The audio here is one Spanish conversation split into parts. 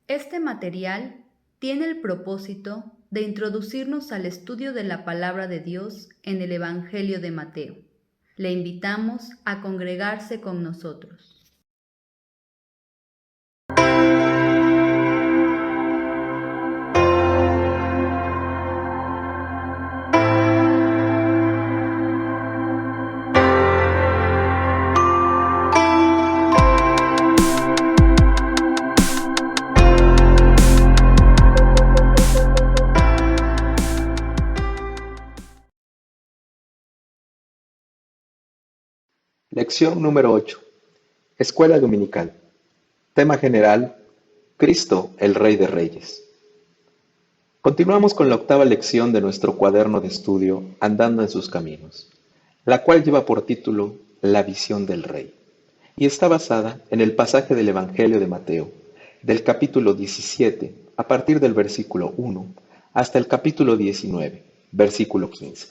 Este material tiene el propósito de introducirnos al estudio de la palabra de Dios en el Evangelio de Mateo. Le invitamos a congregarse con nosotros. Lección número 8. Escuela Dominical. Tema general: Cristo, el Rey de Reyes. Continuamos con la octava lección de nuestro cuaderno de estudio Andando en sus caminos, la cual lleva por título La visión del Rey, y está basada en el pasaje del Evangelio de Mateo, del capítulo 17, a partir del versículo 1, hasta el capítulo 19, versículo 15.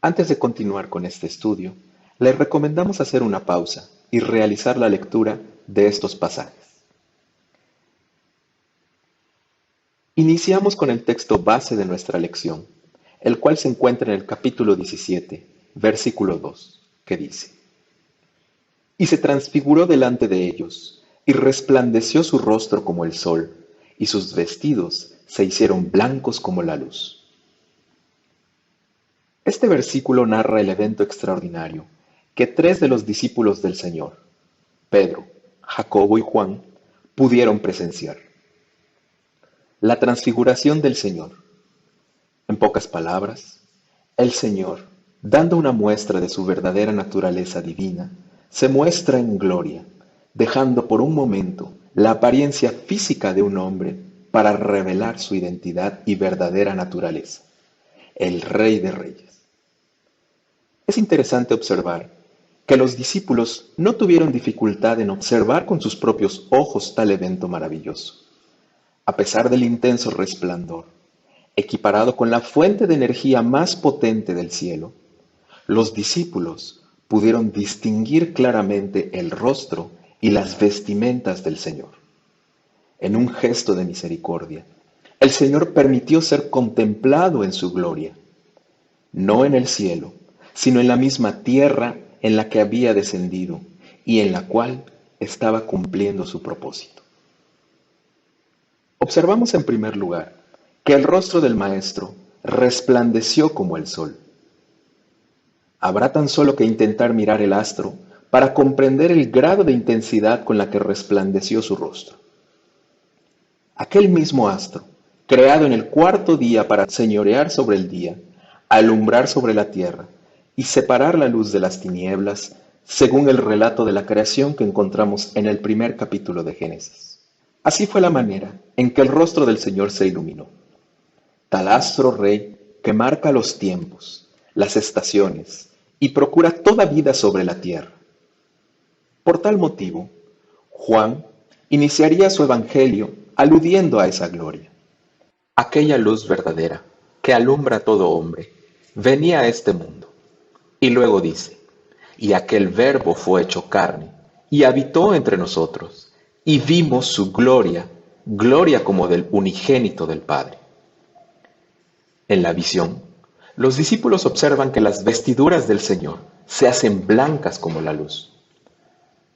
Antes de continuar con este estudio, les recomendamos hacer una pausa y realizar la lectura de estos pasajes. Iniciamos con el texto base de nuestra lección, el cual se encuentra en el capítulo 17, versículo 2, que dice: Y se transfiguró delante de ellos, y resplandeció su rostro como el sol, y sus vestidos se hicieron blancos como la luz. Este versículo narra el evento extraordinario que 3 de los discípulos del Señor, Pedro, Jacobo y Juan, pudieron presenciar. La transfiguración del Señor. En pocas palabras, el Señor, dando una muestra de su verdadera naturaleza divina, se muestra en gloria, dejando por un momento la apariencia física de un hombre para revelar su identidad y verdadera naturaleza, el Rey de Reyes. Es interesante observar que los discípulos no tuvieron dificultad en observar con sus propios ojos tal evento maravilloso. A pesar del intenso resplandor, equiparado con la fuente de energía más potente del cielo, los discípulos pudieron distinguir claramente el rostro y las vestimentas del Señor. En un gesto de misericordia, el Señor permitió ser contemplado en su gloria, no en el cielo, sino en la misma tierra en la que había descendido y en la cual estaba cumpliendo su propósito. Observamos en primer lugar que el rostro del Maestro resplandeció como el sol. Habrá tan solo que intentar mirar el astro para comprender el grado de intensidad con la que resplandeció su rostro. Aquel mismo astro, creado en el cuarto día para señorear sobre el día, alumbrar sobre la tierra y separar la luz de las tinieblas, según el relato de la creación que encontramos en el primer capítulo de Génesis. Así fue la manera en que el rostro del Señor se iluminó. Tal astro rey que marca los tiempos, las estaciones y procura toda vida sobre la tierra. Por tal motivo, Juan iniciaría su evangelio aludiendo a esa gloria. Aquella luz verdadera que alumbra a todo hombre venía a este mundo. Y luego dice: y aquel Verbo fue hecho carne, y habitó entre nosotros, y vimos su gloria, gloria como del unigénito del Padre. En la visión, los discípulos observan que las vestiduras del Señor se hacen blancas como la luz.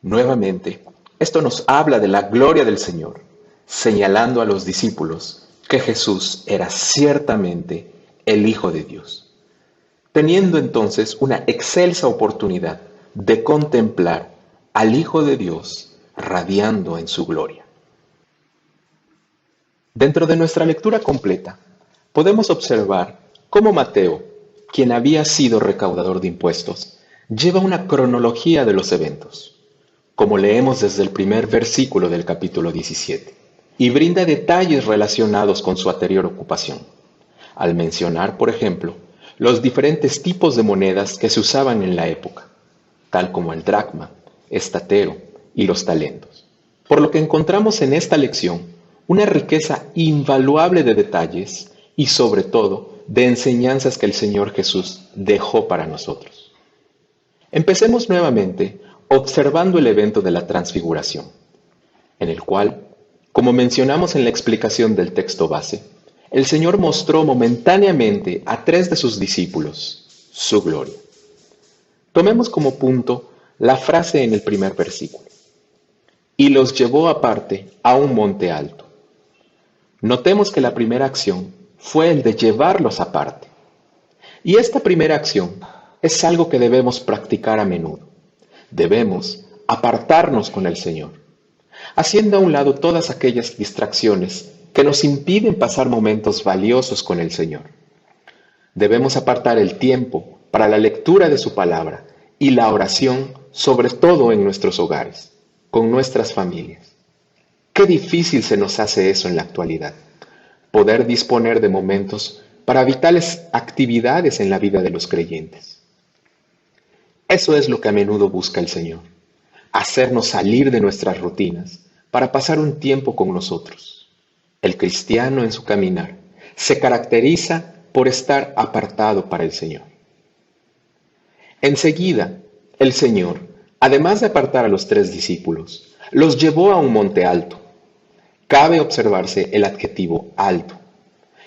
Nuevamente, esto nos habla de la gloria del Señor, señalando a los discípulos que Jesús era ciertamente el Hijo de Dios, teniendo entonces una excelsa oportunidad de contemplar al Hijo de Dios radiando en su gloria. Dentro de nuestra lectura completa, podemos observar cómo Mateo, quien había sido recaudador de impuestos, lleva una cronología de los eventos, como leemos desde el primer versículo del capítulo 17, y brinda detalles relacionados con su anterior ocupación, al mencionar, por ejemplo, los diferentes tipos de monedas que se usaban en la época, tal como el dracma, estatero y los talentos. Por lo que encontramos en esta lección una riqueza invaluable de detalles y sobre todo de enseñanzas que el Señor Jesús dejó para nosotros. Empecemos nuevamente observando el evento de la transfiguración, en el cual Como mencionamos en la explicación del texto base, el Señor mostró momentáneamente a 3 de sus discípulos su gloria. Tomemos como punto la frase en el primer versículo. Y los llevó aparte a un monte alto. Notemos que la primera acción fue el de llevarlos aparte. Y esta primera acción es algo que debemos practicar a menudo. Debemos apartarnos con el Señor, haciendo a un lado todas aquellas distracciones que nos impiden pasar momentos valiosos con el Señor. Debemos apartar el tiempo para la lectura de su palabra y la oración, sobre todo en nuestros hogares, con nuestras familias. Qué difícil se nos hace eso en la actualidad, poder disponer de momentos para vitales actividades en la vida de los creyentes. Eso es lo que a menudo busca el Señor, hacernos salir de nuestras rutinas para pasar un tiempo con nosotros. El cristiano en su caminar se caracteriza por estar apartado para el Señor. Enseguida, el Señor, además de apartar a los 3 discípulos, los llevó a un monte alto. Cabe observarse el adjetivo alto,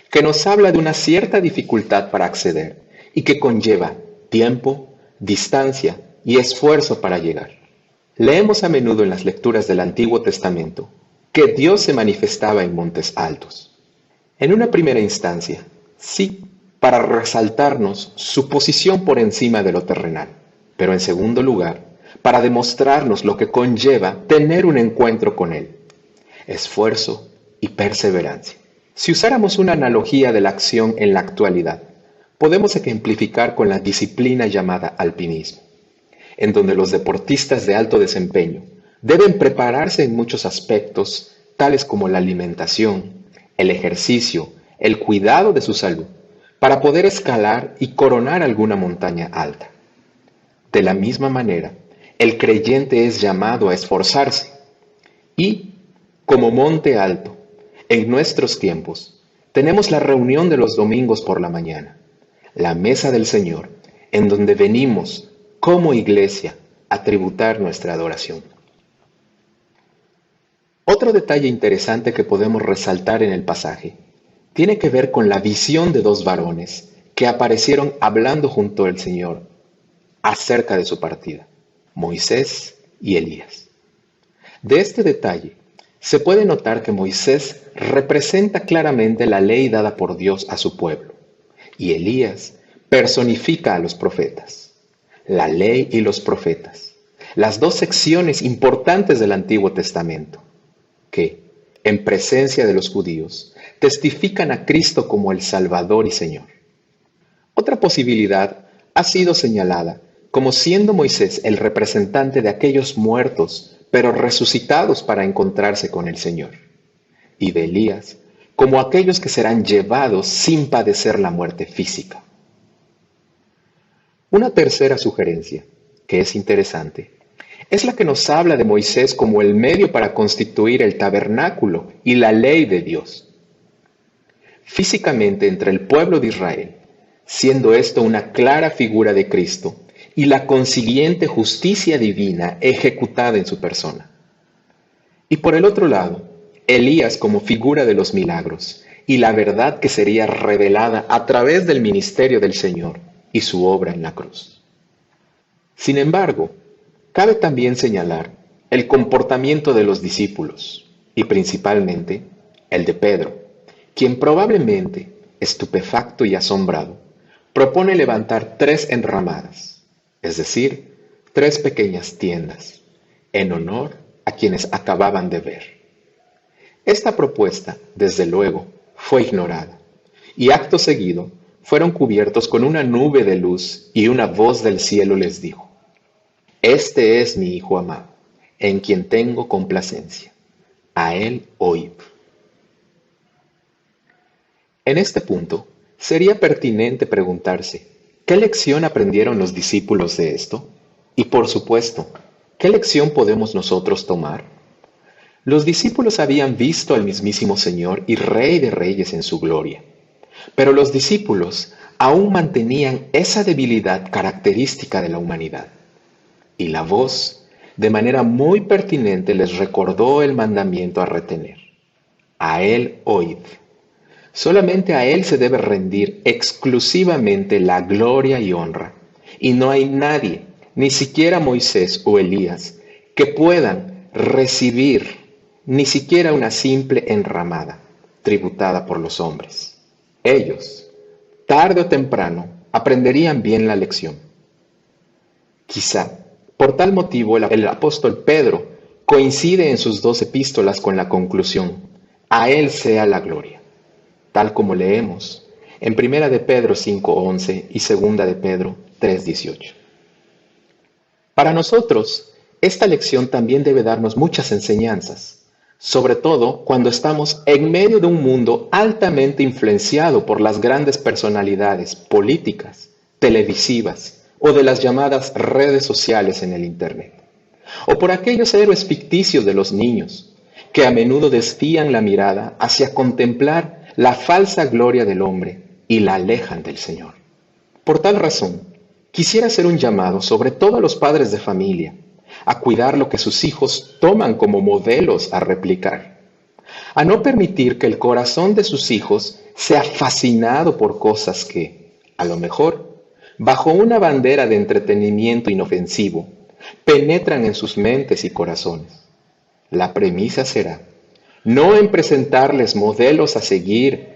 que nos habla de una cierta dificultad para acceder y que conlleva tiempo, distancia y esfuerzo para llegar. Leemos a menudo en las lecturas del Antiguo Testamento que Dios se manifestaba en montes altos. En una primera instancia, sí, para resaltarnos su posición por encima de lo terrenal, pero en segundo lugar, para demostrarnos lo que conlleva tener un encuentro con Él, esfuerzo y perseverancia. Si usáramos una analogía de la acción en la actualidad, podemos ejemplificar con la disciplina llamada alpinismo, en donde los deportistas de alto desempeño deben prepararse en muchos aspectos, tales como la alimentación, el ejercicio, el cuidado de su salud, para poder escalar y coronar alguna montaña alta. De la misma manera, el creyente es llamado a esforzarse y, como monte alto, en nuestros tiempos, tenemos la reunión de los domingos por la mañana, la mesa del Señor, en donde venimos como iglesia a tributar nuestra adoración. Otro detalle interesante que podemos resaltar en el pasaje tiene que ver con la visión de 2 varones que aparecieron hablando junto al Señor acerca de su partida, Moisés y Elías. De este detalle, se puede notar que Moisés representa claramente la ley dada por Dios a su pueblo, y Elías personifica a los profetas. La ley y los profetas, las 2 secciones importantes del Antiguo Testamento, que, en presencia de los judíos, testifican a Cristo como el Salvador y Señor. Otra posibilidad ha sido señalada como siendo Moisés el representante de aquellos muertos, pero resucitados para encontrarse con el Señor, y de Elías como aquellos que serán llevados sin padecer la muerte física. Una tercera sugerencia, que es interesante, es la que nos habla de Moisés como el medio para constituir el tabernáculo y la ley de Dios. Físicamente entre el pueblo de Israel, siendo esto una clara figura de Cristo y la consiguiente justicia divina ejecutada en su persona. Y por el otro lado, Elías como figura de los milagros y la verdad que sería revelada a través del ministerio del Señor y su obra en la cruz. Sin embargo, cabe también señalar el comportamiento de los discípulos, y principalmente el de Pedro, quien probablemente, estupefacto y asombrado, propone levantar 3 enramadas, es decir, 3 pequeñas tiendas, en honor a quienes acababan de ver. Esta propuesta, desde luego, fue ignorada, y acto seguido fueron cubiertos con una nube de luz y una voz del cielo les dijo: Este es mi Hijo amado, en quien tengo complacencia. A él oíd. En este punto, sería pertinente preguntarse, ¿qué lección aprendieron los discípulos de esto? Y por supuesto, ¿qué lección podemos nosotros tomar? Los discípulos habían visto al mismísimo Señor y Rey de Reyes en su gloria, pero los discípulos aún mantenían esa debilidad característica de la humanidad. Y la voz, de manera muy pertinente, les recordó el mandamiento a retener. a Él oíd. Solamente a Él se debe rendir exclusivamente la gloria y honra. Y no hay nadie, ni siquiera Moisés o Elías, que puedan recibir ni siquiera una simple enramada tributada por los hombres. Ellos, tarde o temprano, aprenderían bien la lección. Quizá, por tal motivo, el apóstol Pedro coincide en sus 2 epístolas con la conclusión: a Él sea la gloria, tal como leemos en 1 de Pedro 5:11 y 2 de Pedro 3:18. Para nosotros, esta lección también debe darnos muchas enseñanzas, sobre todo cuando estamos en medio de un mundo altamente influenciado por las grandes personalidades políticas, televisivas o de las llamadas redes sociales en el Internet, o por aquellos héroes ficticios de los niños, que a menudo desvían la mirada hacia contemplar la falsa gloria del hombre y la alejan del Señor. Por tal razón, quisiera hacer un llamado sobre todo a los padres de familia, a cuidar lo que sus hijos toman como modelos a replicar, a no permitir que el corazón de sus hijos sea fascinado por cosas que, a lo mejor, bajo una bandera de entretenimiento inofensivo, penetran en sus mentes y corazones. La premisa será no en presentarles modelos a seguir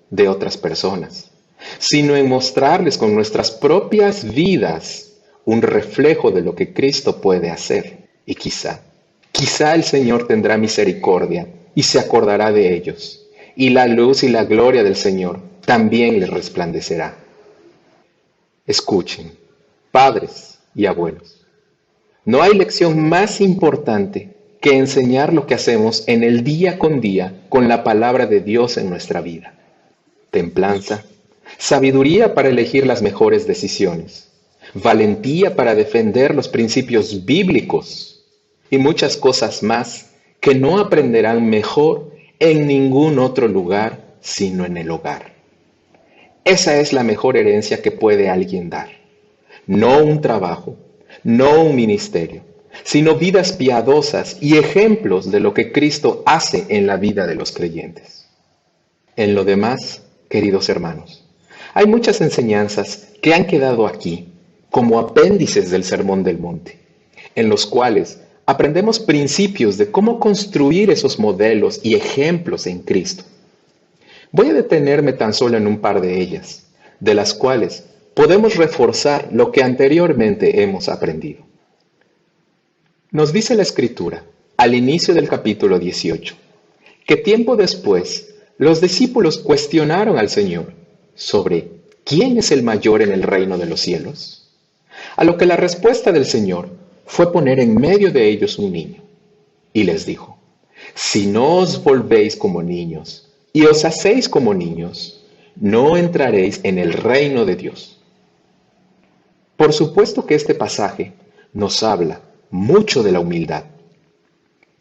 de otras personas, sino en mostrarles con nuestras propias vidas un reflejo de lo que Cristo puede hacer. Y quizá el Señor tendrá misericordia y se acordará de ellos, y la luz y la gloria del Señor también les resplandecerá. Escuchen, padres y abuelos, no hay lección más importante que enseñar lo que hacemos en el día con día con la palabra de Dios en nuestra vida. Templanza, sabiduría para elegir las mejores decisiones, valentía para defender los principios bíblicos y muchas cosas más que no aprenderán mejor en ningún otro lugar sino en el hogar. Esa es la mejor herencia que puede alguien dar. No un trabajo, no un ministerio, sino vidas piadosas y ejemplos de lo que Cristo hace en la vida de los creyentes. En lo demás, queridos hermanos, hay muchas enseñanzas que han quedado aquí como apéndices del Sermón del Monte, en los cuales aprendemos principios de cómo construir esos modelos y ejemplos en Cristo. Voy a detenerme tan solo en un par de ellas, de las cuales podemos reforzar lo que anteriormente hemos aprendido. Nos dice la Escritura, al inicio del capítulo 18, que tiempo después los discípulos cuestionaron al Señor sobre ¿quién es el mayor en el reino de los cielos? A lo que la respuesta del Señor fue poner en medio de ellos un niño, y les dijo, si no os volvéis como niños y os hacéis como niños, no entraréis en el reino de Dios. Por supuesto que este pasaje nos habla mucho de la humildad.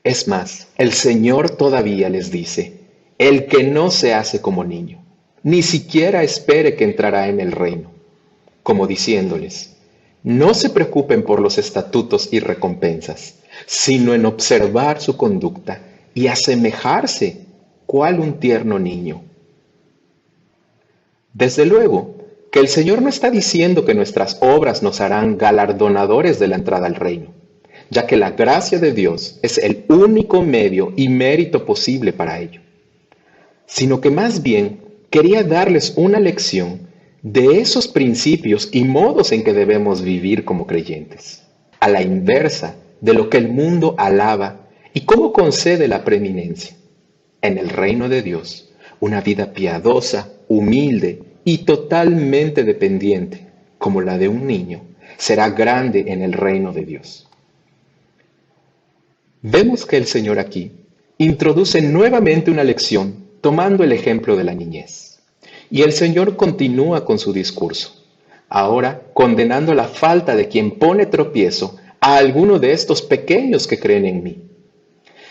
Es más, el Señor todavía les dice, el que no se hace como niño, ni siquiera espere que entrará en el reino, como diciéndoles, no se preocupen por los estatutos y recompensas, sino en observar su conducta y asemejarse, cual un tierno niño. Desde luego que el Señor no está diciendo que nuestras obras nos harán galardonadores de la entrada al reino, ya que la gracia de Dios es el único medio y mérito posible para ello, sino que más bien quería darles una lección de esos principios y modos en que debemos vivir como creyentes, a la inversa de lo que el mundo alaba y cómo concede la preeminencia. En el reino de Dios, una vida piadosa, humilde y totalmente dependiente, como la de un niño, será grande en el reino de Dios. Vemos que el Señor aquí introduce nuevamente una lección tomando el ejemplo de la niñez. Y el Señor continúa con su discurso, ahora condenando la falta de quien pone tropiezo a alguno de estos pequeños que creen en mí.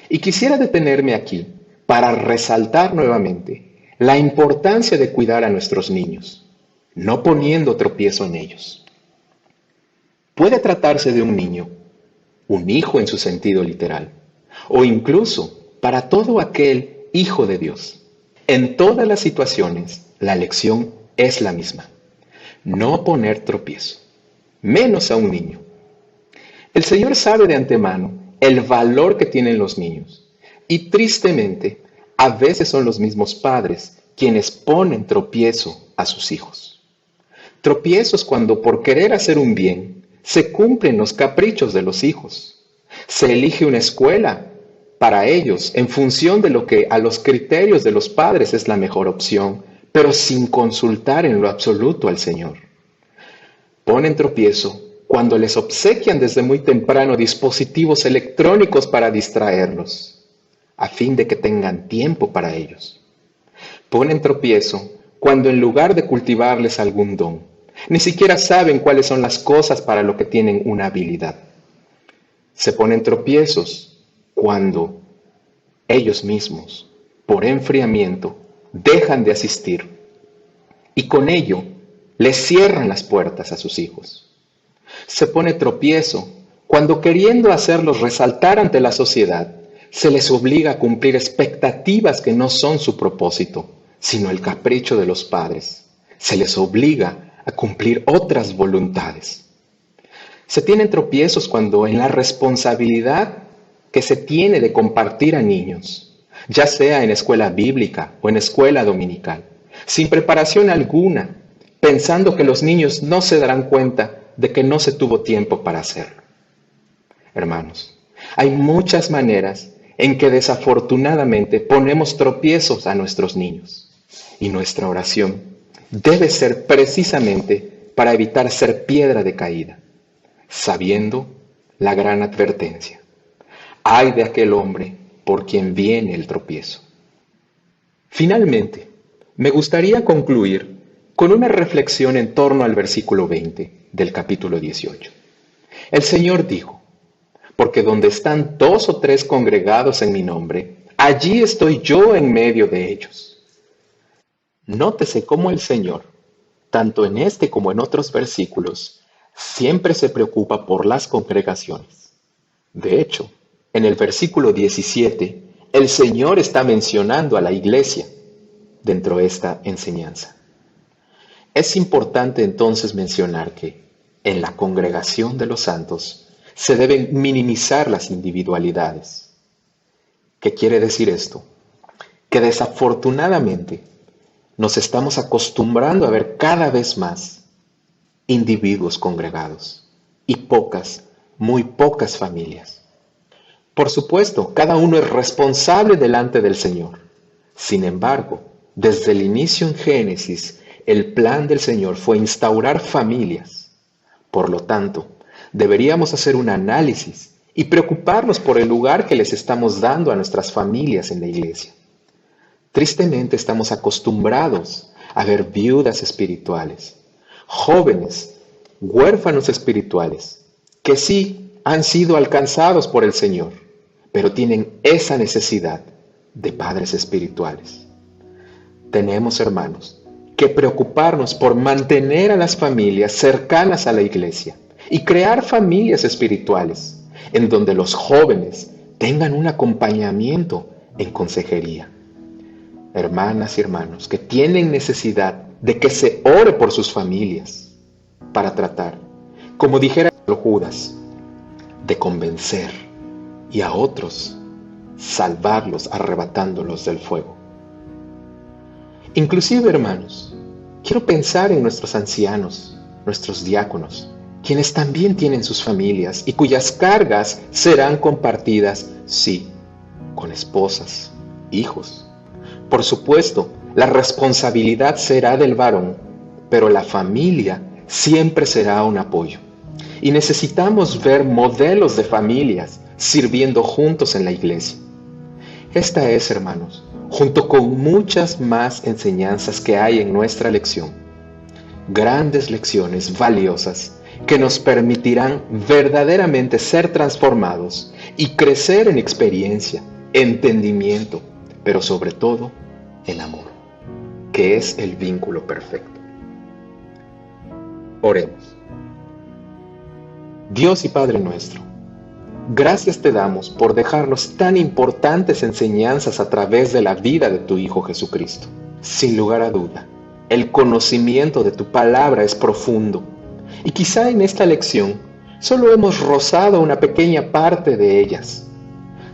Y quisiera detenerme aquí para resaltar nuevamente la importancia de cuidar a nuestros niños, no poniendo tropiezo en ellos. Puede tratarse de un niño, un hijo en su sentido literal, o incluso para todo aquel hijo de Dios. En todas las situaciones, la lección es la misma. No poner tropiezo, menos a un niño. El Señor sabe de antemano el valor que tienen los niños y tristemente, a veces son los mismos padres quienes ponen tropiezo a sus hijos. Tropiezos cuando por querer hacer un bien se cumplen los caprichos de los hijos. Se elige una escuela para ellos en función de lo que a los criterios de los padres es la mejor opción, pero sin consultar en lo absoluto al Señor. Ponen tropiezo cuando les obsequian desde muy temprano dispositivos electrónicos para distraerlos, a fin de que tengan tiempo para ellos. Ponen tropiezo cuando en lugar de cultivarles algún don, ni siquiera saben cuáles son las cosas para lo que tienen una habilidad. Se ponen tropiezos cuando ellos mismos, por enfriamiento, dejan de asistir y con ello les cierran las puertas a sus hijos. Se pone tropiezo cuando queriendo hacerlos resaltar ante la sociedad, se les obliga a cumplir expectativas que no son su propósito, sino el capricho de los padres. Se les obliga a cumplir otras voluntades. Se tienen tropiezos cuando en la responsabilidad que se tiene de compartir a niños, ya sea en escuela bíblica o en escuela dominical, sin preparación alguna, pensando que los niños no se darán cuenta de que no se tuvo tiempo para hacerlo. Hermanos, hay muchas maneras en que desafortunadamente ponemos tropiezos a nuestros niños y nuestra oración debe ser precisamente para evitar ser piedra de caída, sabiendo la gran advertencia. Ay de aquel hombre por quien viene el tropiezo. Finalmente, me gustaría concluir con una reflexión en torno al versículo 20 del capítulo 18. El Señor dijo: porque donde están 2 o 3 congregados en mi nombre, allí estoy yo en medio de ellos. Nótese cómo el Señor, tanto en este como en otros versículos, siempre se preocupa por las congregaciones. De hecho, en el versículo 17, el Señor está mencionando a la iglesia dentro de esta enseñanza. Es importante entonces mencionar que en la congregación de los santos se deben minimizar las individualidades. ¿Qué quiere decir esto? Que desafortunadamente nos estamos acostumbrando a ver cada vez más individuos congregados y muy pocas familias. Por supuesto, cada uno es responsable delante del Señor. Sin embargo, desde el inicio en Génesis, el plan del Señor fue instaurar familias. Por lo tanto, deberíamos hacer un análisis y preocuparnos por el lugar que les estamos dando a nuestras familias en la iglesia. Tristemente estamos acostumbrados a ver viudas espirituales, jóvenes, huérfanos espirituales, que sí han sido alcanzados por el Señor, pero tienen esa necesidad de padres espirituales. Tenemos, hermanos, que preocuparnos por mantener a las familias cercanas a la iglesia y crear familias espirituales en donde los jóvenes tengan un acompañamiento en consejería. Hermanas y hermanos que tienen necesidad de que se ore por sus familias para tratar, como dijera Judas, de convencer y a otros salvarlos arrebatándolos del fuego. Inclusive, hermanos, quiero pensar en nuestros ancianos, nuestros diáconos, quienes también tienen sus familias y cuyas cargas serán compartidas, sí, con esposas, hijos. Por supuesto, la responsabilidad será del varón, pero la familia siempre será un apoyo. Y necesitamos ver modelos de familias sirviendo juntos en la iglesia. Esta es, hermanos, junto con muchas más enseñanzas que hay en nuestra lección, grandes lecciones valiosas que nos permitirán verdaderamente ser transformados y crecer en experiencia, entendimiento, pero sobre todo en amor, que es el vínculo perfecto. Oremos. Dios y Padre nuestro, Gracias te damos por dejarnos tan importantes enseñanzas a través de la vida de tu Hijo Jesucristo. Sin lugar a duda, el conocimiento de tu palabra es profundo y quizá en esta lección solo hemos rozado una pequeña parte de ellas.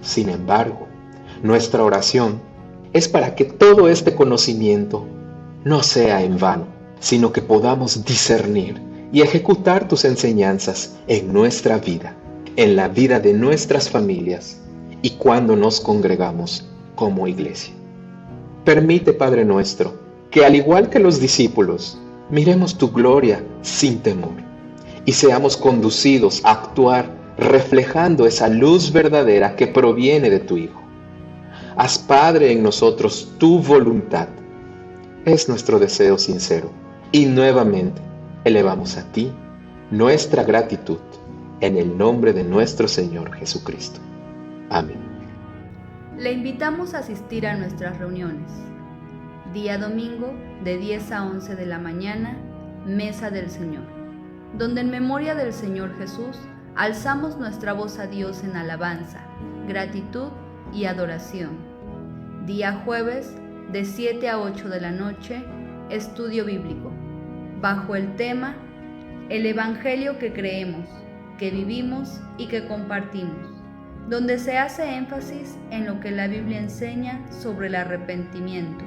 Sin embargo, nuestra oración es para que todo este conocimiento no sea en vano, sino que podamos discernir y ejecutar tus enseñanzas en nuestra vida, en la vida de nuestras familias y cuando nos congregamos como iglesia. Permite, Padre nuestro, que al igual que los discípulos, miremos tu gloria sin temor y seamos conducidos a actuar reflejando esa luz verdadera que proviene de tu Hijo. Haz, Padre, en nosotros tu voluntad. Es nuestro deseo sincero y nuevamente elevamos a ti nuestra gratitud en el nombre de nuestro Señor Jesucristo. Amén. Le invitamos a asistir a nuestras reuniones. Día domingo de 10 a 11 de la mañana, Mesa del Señor, donde en memoria del Señor Jesús alzamos nuestra voz a Dios en alabanza, gratitud y adoración. Día jueves de 7 a 8 de la noche, estudio bíblico, bajo el tema El Evangelio que creemos, que vivimos y que compartimos, donde se hace énfasis en lo que la Biblia enseña sobre el arrepentimiento,